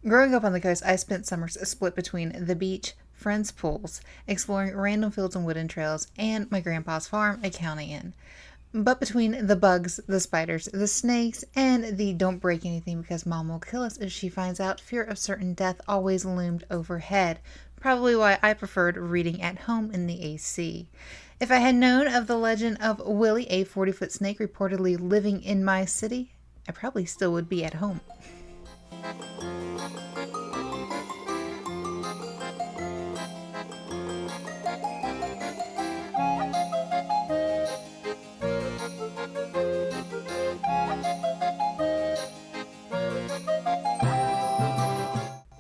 Growing up on the coast, I spent summers split between the beach, friends' pools, exploring random fields and wooden trails, and my grandpa's farm, a county inn. But between the bugs, the spiders, the snakes, and the don't break anything because mom will kill us if she finds out, fear of certain death always loomed overhead. Probably why I preferred reading at home in the AC. If I had known of the legend of Willie, a 40-foot snake reportedly living in my city, I probably still would be at home.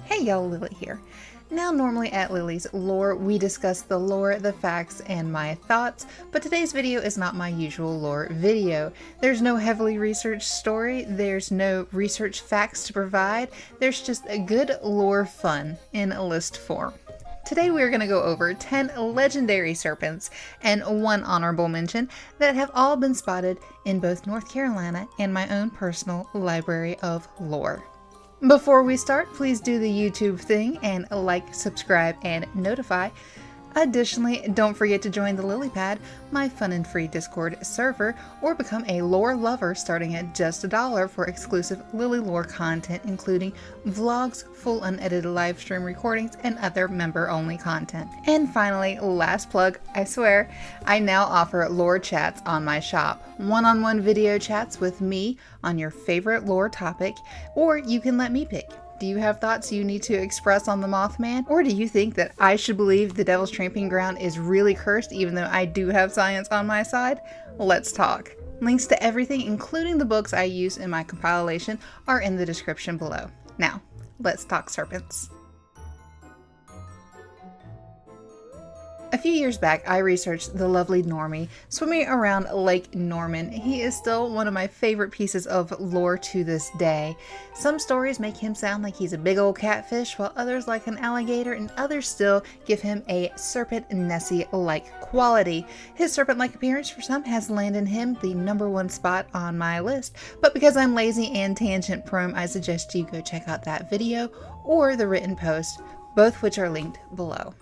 Hey y'all, Lily here. Now, normally at Lily's Lore, we discuss the lore, the facts, and my thoughts, but today's video is not my usual lore video. There's no heavily researched story, there's no research facts to provide, there's just a good lore fun in a list form. Today we're going to go over 10 legendary serpents and one honorable mention that have all been spotted in both North Carolina and my own personal library of lore. Before we start, please do the YouTube thing and like, subscribe, and notify. Additionally, don't forget to join the LilyPad, my fun and free Discord server, or become a lore lover starting at just $1 for exclusive Lily lore content, including vlogs, full unedited live stream recordings, and other member-only content. And finally, last plug, I swear, I now offer lore chats on my shop. One-on-one video chats with me on your favorite lore topic, or you can let me pick. Do you have thoughts you need to express on the Mothman? Or do you think that I should believe the Devil's Tramping Ground is really cursed even though I do have science on my side? Let's talk. Links to everything, including the books I use in my compilation, are in the description below. Now, let's talk serpents. A few years back, I researched the lovely Normie swimming around Lake Norman. He is still one of my favorite pieces of lore to this day. Some stories make him sound like he's a big old catfish, while others like an alligator, and others still give him a serpent Nessie-like quality. His serpent-like appearance for some has landed him the #1 spot on my list, but because I'm lazy and tangent prone, I suggest you go check out that video or the written post, both which are linked below.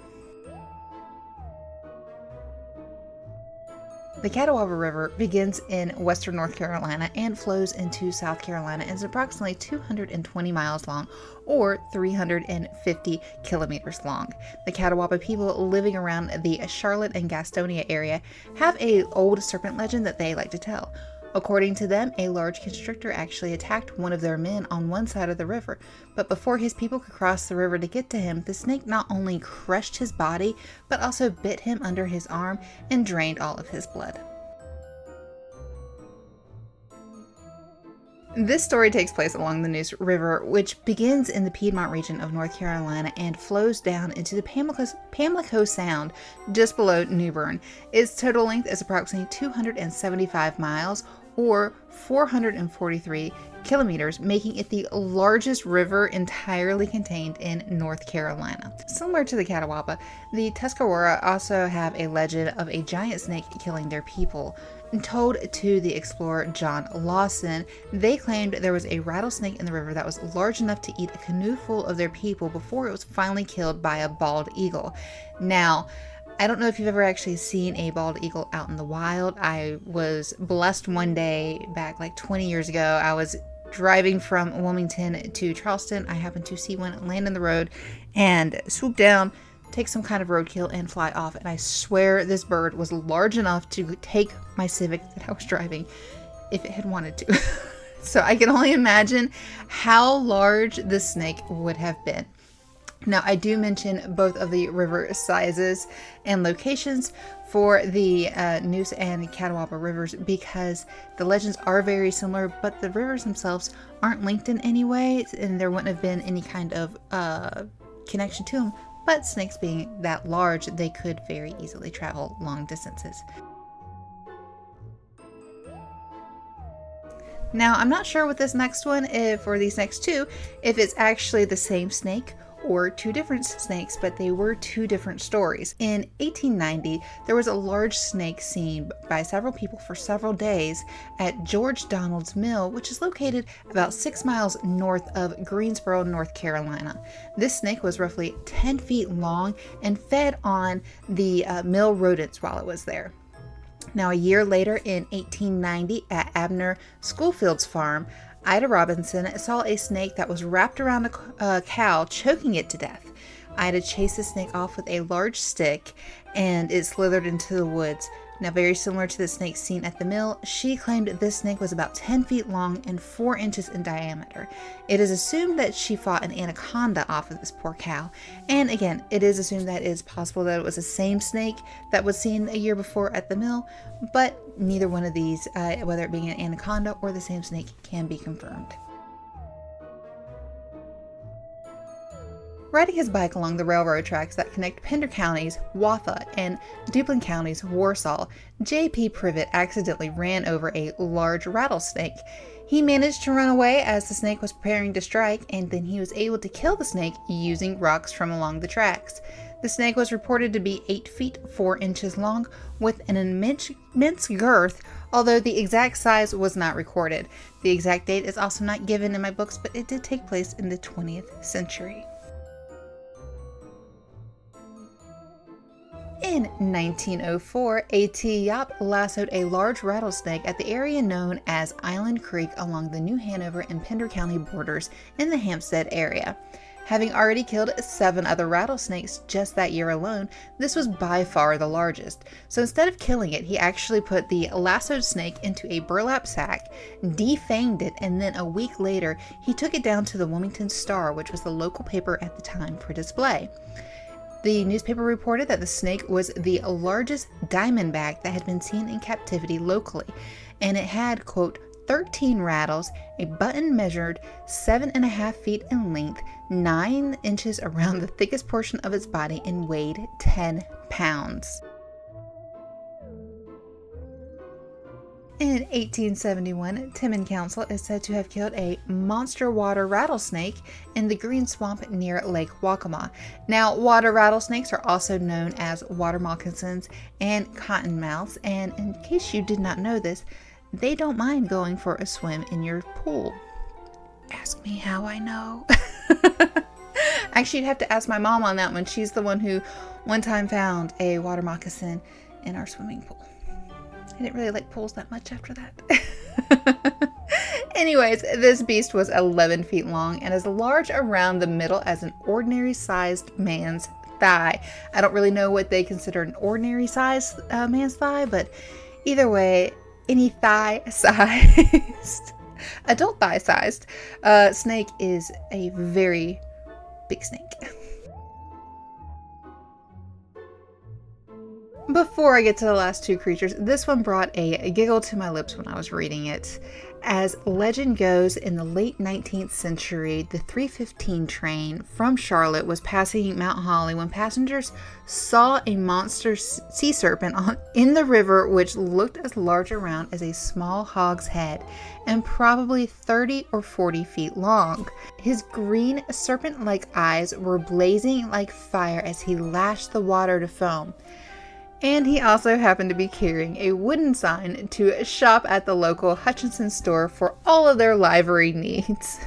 The Catawba River begins in western North Carolina and flows into South Carolina and is approximately 220 miles long or 350 kilometers long. The Catawba people living around the Charlotte and Gastonia area have an old serpent legend that they like to tell. According to them, a large constrictor actually attacked one of their men on one side of the river, but before his people could cross the river to get to him, the snake not only crushed his body, but also bit him under his arm and drained all of his blood. This story takes place along the Neuse River, which begins in the Piedmont region of North Carolina and flows down into the Pamlico Sound just below New Bern. Its total length is approximately 275 miles or 443 kilometers, making it the largest river entirely contained in North Carolina. Similar to the Catawba, the Tuscarora also have a legend of a giant snake killing their people. Told to the explorer John Lawson, they claimed there was a rattlesnake in the river that was large enough to eat a canoe full of their people before it was finally killed by a bald eagle. Now, I don't know if you've ever actually seen a bald eagle out in the wild. I was blessed one day back like 20 years ago. I was driving from Wilmington to Charleston. I happened to see one land in the road and swoop down, take some kind of roadkill, and fly off. And I swear this bird was large enough to take my Civic that I was driving if it had wanted to. So I can only imagine how large this snake would have been. Now, I do mention both of the river sizes and locations for the Neuse and Catawba rivers because the legends are very similar, but the rivers themselves aren't linked in any way, and there wouldn't have been any kind of connection to them. But snakes being that large, they could very easily travel long distances. Now, I'm not sure with this next one, or these next two, if it's actually the same snake or two different snakes, but they were two different stories. In 1890, there was a large snake seen by several people for several days at George Donald's Mill, which is located about 6 miles north of Greensboro, North Carolina. This snake was roughly 10 feet long and fed on the mill rodents while it was there. Now, a year later, in 1890, at Abner Schoolfield's farm, Ida Robinson saw a snake that was wrapped around a cow, choking it to death. Ida chased the snake off with a large stick, and it slithered into the woods. Now, very similar to the snake seen at the mill, she claimed this snake was about 10 feet long and 4 inches in diameter. It is assumed that she fought an anaconda off of this poor cow. And again, it is assumed that it is possible that it was the same snake that was seen a year before at the mill, but neither one of these, whether it being an anaconda or the same snake, can be confirmed. Riding his bike along the railroad tracks that connect Pender County's Watha and Duplin County's Warsaw, J.P. Privet accidentally ran over a large rattlesnake. He managed to run away as the snake was preparing to strike, and then he was able to kill the snake using rocks from along the tracks. The snake was reported to be 8 feet 4 inches long with an immense girth, although the exact size was not recorded. The exact date is also not given in my books, but it did take place in the 20th century. In 1904, A.T. Yop lassoed a large rattlesnake at the area known as Island Creek along the New Hanover and Pender County borders in the Hampstead area. Having already killed 7 other rattlesnakes just that year alone, this was by far the largest. So instead of killing it, he actually put the lassoed snake into a burlap sack, defanged it, and then a week later, he took it down to the Wilmington Star, which was the local paper at the time, for display. The newspaper reported that the snake was the largest diamondback that had been seen in captivity locally, and it had, quote, 13 rattles, a button measured 7.5 feet in length, 9 inches around the thickest portion of its body, and weighed 10 pounds. In 1871, Timmin Council is said to have killed a monster water rattlesnake in the green swamp near Lake Waccamaw. Now, water rattlesnakes are also known as water moccasins and cottonmouths, and in case you did not know this, they don't mind going for a swim in your pool. Ask me how I know. Actually, you'd have to ask my mom on that one. She's the one who one time found a water moccasin in our swimming pool. I didn't really like pools that much after that. Anyways, this beast was 11 feet long and as large around the middle as an ordinary-sized man's thigh. I don't really know what they consider an ordinary-sized man's thigh, but either way, any thigh-sized, adult thigh-sized snake is a very big snake. Before I get to the last 2 creatures, this one brought a giggle to my lips when I was reading it. As legend goes, in the late 19th century, the 315 train from Charlotte was passing Mount Holly when passengers saw a monster sea serpent in the river which looked as large around as a small hog's head and probably 30 or 40 feet long. His green serpent-like eyes were blazing like fire as he lashed the water to foam. And he also happened to be carrying a wooden sign to shop at the local Hutchinson store for all of their livery needs.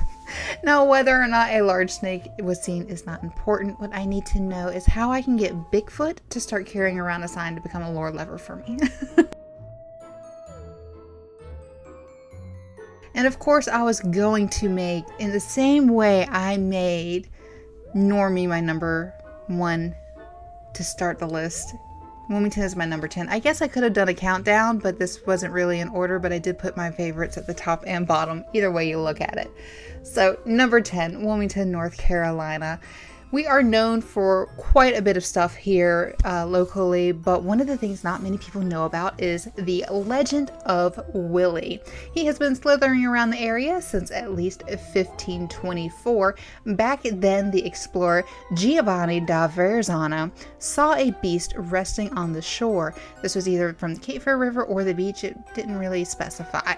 Now, whether or not a large snake was seen is not important. What I need to know is how I can get Bigfoot to start carrying around a sign to become a lore lover for me. And of course, I was going to make, in the same way I made Normie my number 1 to start the list, Wilmington is my number 10. I guess I could have done a countdown, but this wasn't really in order, but I did put my favorites at the top and bottom, either way you look at it. So, number 10, Wilmington, North Carolina. We are known for quite a bit of stuff here locally, but one of the things not many people know about is the legend of Willie. He has been slithering around the area since at least 1524. Back then, the explorer Giovanni da Verrazzano saw a beast resting on the shore. This was either from the Cape Fear River or the beach. It didn't really specify.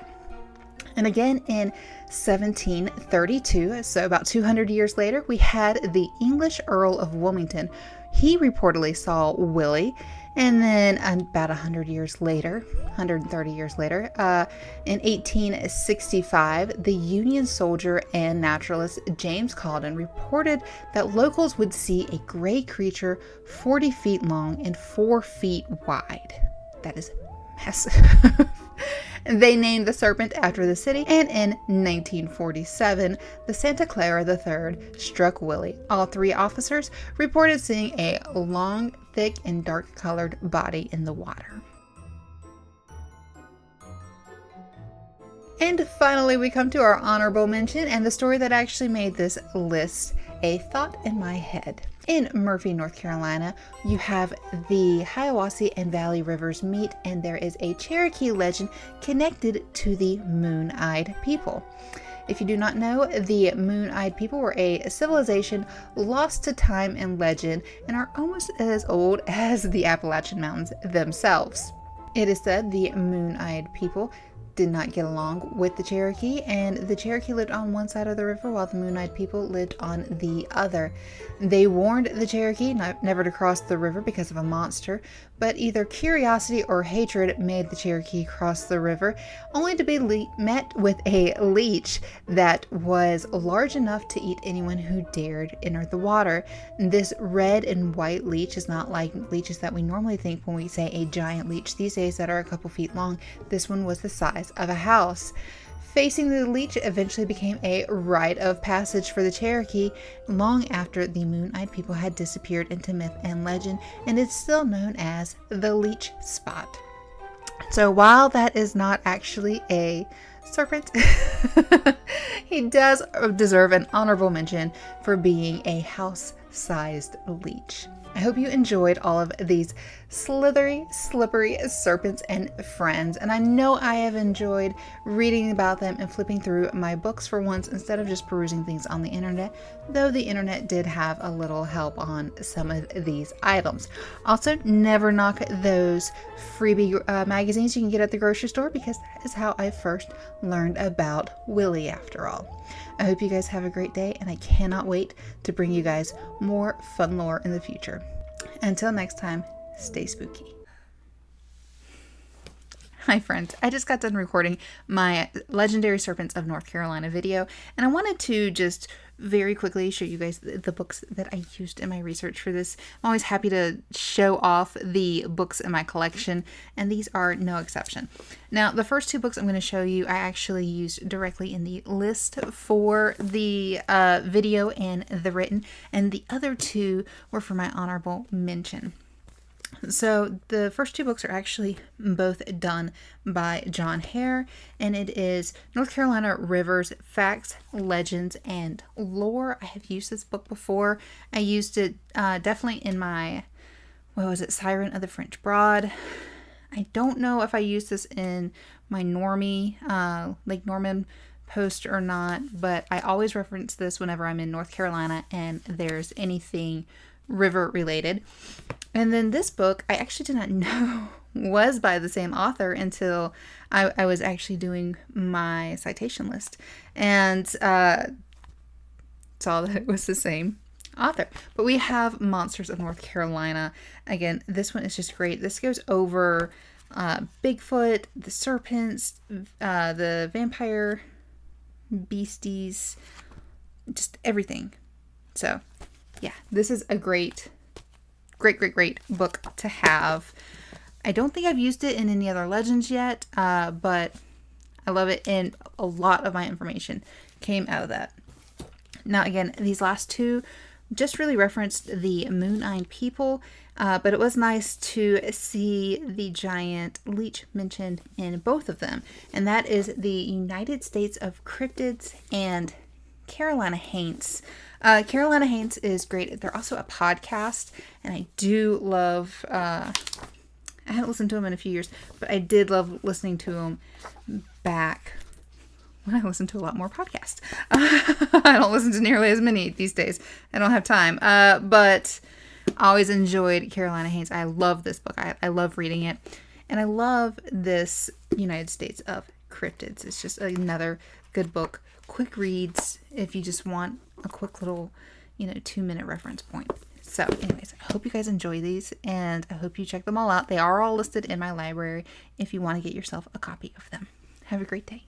And again in 1732, so about 200 years later, we had the English Earl of Wilmington. He reportedly saw Willie. And then about 100 years later, 130 years later, in 1865, the Union soldier and naturalist James Caldwell reported that locals would see a gray creature 40 feet long and 4 feet wide. That is massive. They named the Serpent after the city, and in 1947, the Santa Clara III struck Willie. All 3 officers reported seeing a long, thick, and dark-colored body in the water. And finally, we come to our honorable mention and the story that actually made this list, A Thought in My Head. In Murphy, North Carolina, you have the Hiawassee and Valley Rivers meet, and there is a Cherokee legend connected to the Moon-Eyed people. If you do not know, the Moon-Eyed people were a civilization lost to time and legend and are almost as old as the Appalachian Mountains themselves. It is said the Moon-Eyed people did not get along with the Cherokee, and the Cherokee lived on one side of the river while the Moon-Eyed people lived on the other. They warned the Cherokee never to cross the river because of a monster, but either curiosity or hatred made the Cherokee cross the river, only to be met with a leech that was large enough to eat anyone who dared enter the water. This red and white leech is not like leeches that we normally think when we say a giant leech these days that are a couple feet long. This one was the size of a house. Facing the leech eventually became a rite of passage for the Cherokee long after the Moon-Eyed people had disappeared into myth and legend, and it's still known as the leech spot. So while that is not actually a serpent, he does deserve an honorable mention for being a house-sized leech. I hope you enjoyed all of these slithery, slippery serpents and friends, and I know I have enjoyed reading about them and flipping through my books for once instead of just perusing things on the internet, though the internet did have a little help on some of these items. Also, never knock those freebie magazines you can get at the grocery store, because that is how I first learned about Willie after all. I hope you guys have a great day, and I cannot wait to bring you guys more fun lore in the future. Until next time, stay spooky. Hi friends, I just got done recording my Legendary Serpents of North Carolina video, and I wanted to just very quickly show you guys the books that I used in my research for this. I'm always happy to show off the books in my collection, and these are no exception. Now, the first 2 books I'm going to show you I actually used directly in the list for the video and the written, and the other 2 were for my honorable mention. So the first 2 books are actually both done by John Hare, and it is North Carolina Rivers, Facts, Legends, and Lore. I have used this book before. I used it definitely in my, Siren of the French Broad. I don't know if I used this in my Normie, Lake Norman post or not, but I always reference this whenever I'm in North Carolina and there's anything river related. And then this book, I actually did not know was by the same author until I was actually doing my citation list and saw that it was the same author. But we have Monsters of North Carolina. Again, this one is just great. This goes over Bigfoot, the serpents, the vampire beasties, just everything. So yeah, this is a great book to have. I don't think I've used it in any other legends yet, but I love it, and a lot of my information came out of that. Now again, these last 2 just really referenced the Moon-Eyed people, but it was nice to see the giant leech mentioned in both of them, and that is the United States of Cryptids and Carolina Haints. Carolina Haints is great. They're also a podcast, and I do love, I haven't listened to them in a few years, but I did love listening to them back when I listened to a lot more podcasts. I don't listen to nearly as many these days. I don't have time, but I always enjoyed Carolina Haints. I love this book. I love reading it, and I love this United States of cryptids. It's just another good book. Quick reads if you just want a quick little, 2-minute reference point. So anyways, I hope you guys enjoy these, and I hope you check them all out. They are all listed in my library if you want to get yourself a copy of them. Have a great day.